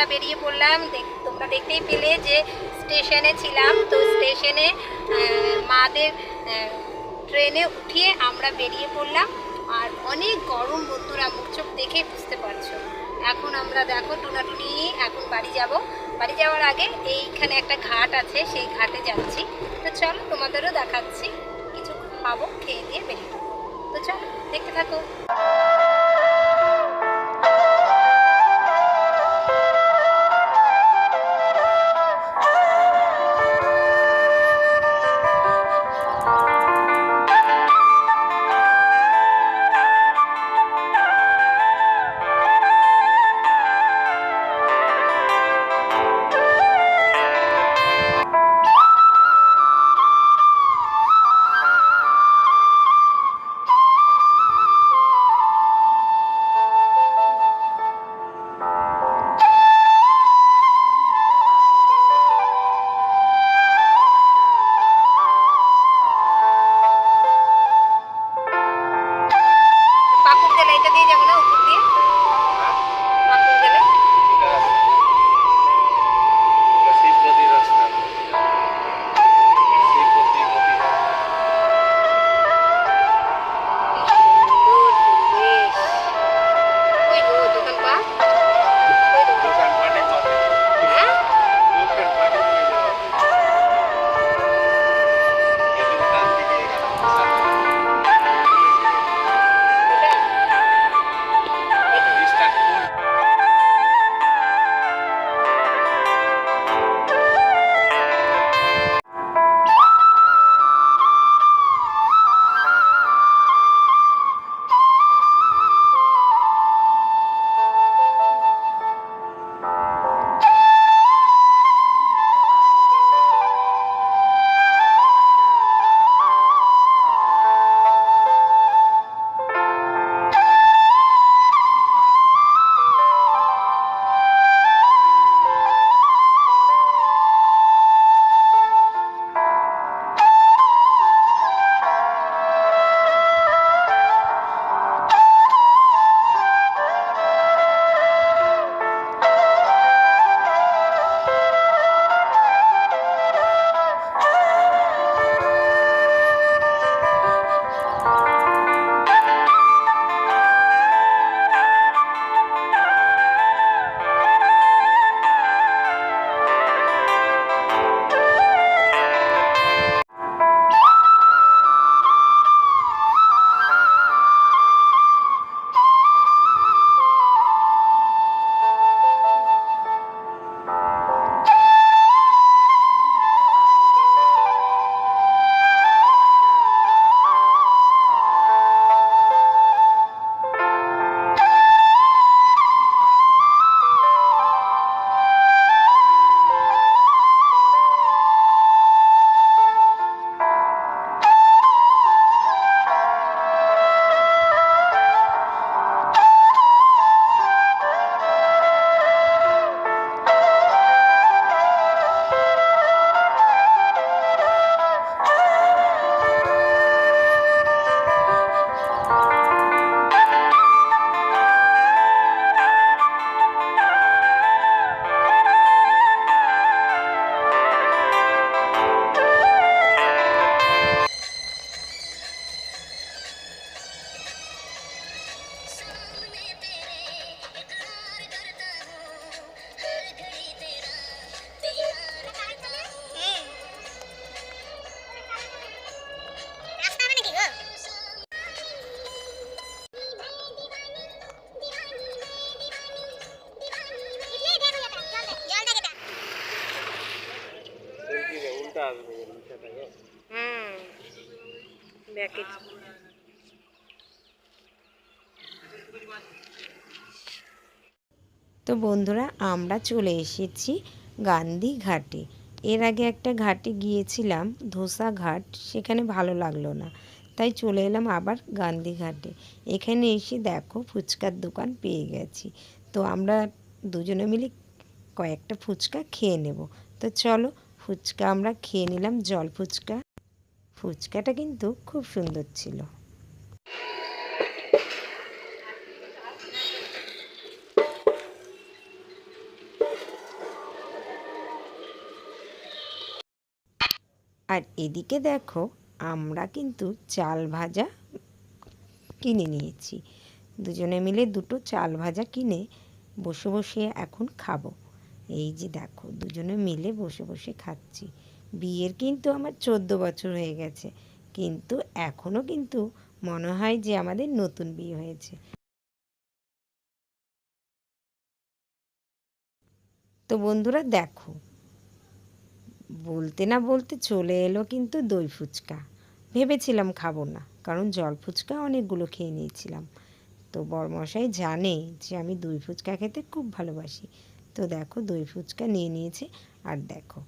আমরা বেরিয়ে পড়লাম। তোমরা দেখতেই পেলে যে স্টেশনে ছিলাম, তো স্টেশনে মাদের ট্রেনে উঠিয়ে আমরা বেরিয়ে পড়লাম। আর অনেক গরম বন্ধুরা, মুখ চোখ দেখেই বুঝতে পারছো। এখন আমরা দেখো টুনাটুনি এখন বাড়ি যাব। বাড়ি যাওয়ার আগে এইখানে একটা ঘাট আছে, সেই ঘাটে যাচ্ছি। তো চলো তোমাদেরও দেখাচ্ছি, কিছু খাবো, খেয়ে দিয়ে বেরিয়ে পড়বো। তো চলো দেখতে থাকো। তো বন্ধুরা, আমরা চলে এসেছি গান্ধী ঘাটে। এর আগে একটা ঘাটে গিয়েছিলাম, ধোসা ঘাট, সেখানে ভালো লাগলো না, তাই চলে এলাম আবার গান্ধী ঘাটে। এখানে এসে দেখো ফুচকার দোকান পেয়ে গেছি। তো আমরা দুজনে মিলে কয়েকটা ফুচকা খেয়ে নেব। তো চলো ফুচকা আমরা খেয়ে নিলাম, জল ফুচকা। ফুচকাটা কিন্তু খুব সুন্দর ছিল। আর এদিকে দেখো আমরা কিন্তু চাল ভাজা কিনে নিয়েছি। দুজনে মিলে দুটো চাল ভাজা কিনে বসে বসে এখন খাবো। এই যে দেখো দুজনে মিলে বসে বসে খাচ্ছি। বিয়ের কিন্তু আমার 14 বছর হয়ে গেছে, কিন্তু এখনও কিন্তু মনে হয় যে আমাদের নতুন বিয়ে হয়েছে। তো বন্ধুরা দেখো, বলতে না বলতে চলে এলো কিন্তু দই ফুচকা। ভেবেছিলাম খাবো না, কারণ জল ফুচকা অনেকগুলো খেয়ে নিয়েছিলাম। তো বরমশাই জানে যে আমি দই ফুচকা খেতে খুব ভালোবাসি। তো দেখো দই ফুচকা নিয়ে নিয়েছে, আর দেখো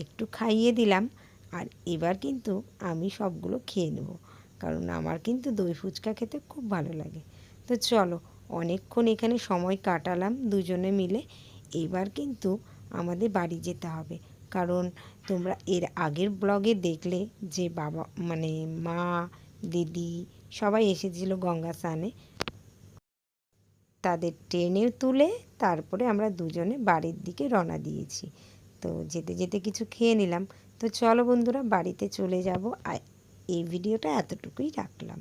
একটু খাইয়ে দিলাম। আর এবার কিন্তু আমি সবগুলো খেয়ে নেব, কারণ আমার কিন্তু দই ফুচকা খেতে খুব ভালো লাগে। তো চলো, অনেকক্ষণ এখানে সময় কাটালাম দুজনে মিলে। এবার কিন্তু আমাদের বাড়ি যেতে হবে, কারণ তোমরা এর আগের ব্লগে দেখলে যে বাবা মানে মা, দিদি সবাই এসেছিল গঙ্গা স্নানে। তাদের ট্রেনে তুলে তারপরে আমরা দুজনে বাড়ির দিকে রওনা দিয়েছি। তো যেতে যেতে কিছু খেয়ে নিলাম। তো চলো বন্ধুরা, বাড়িতে চলে যাব। আর এই ভিডিওটা এতটুকুই রাখলাম।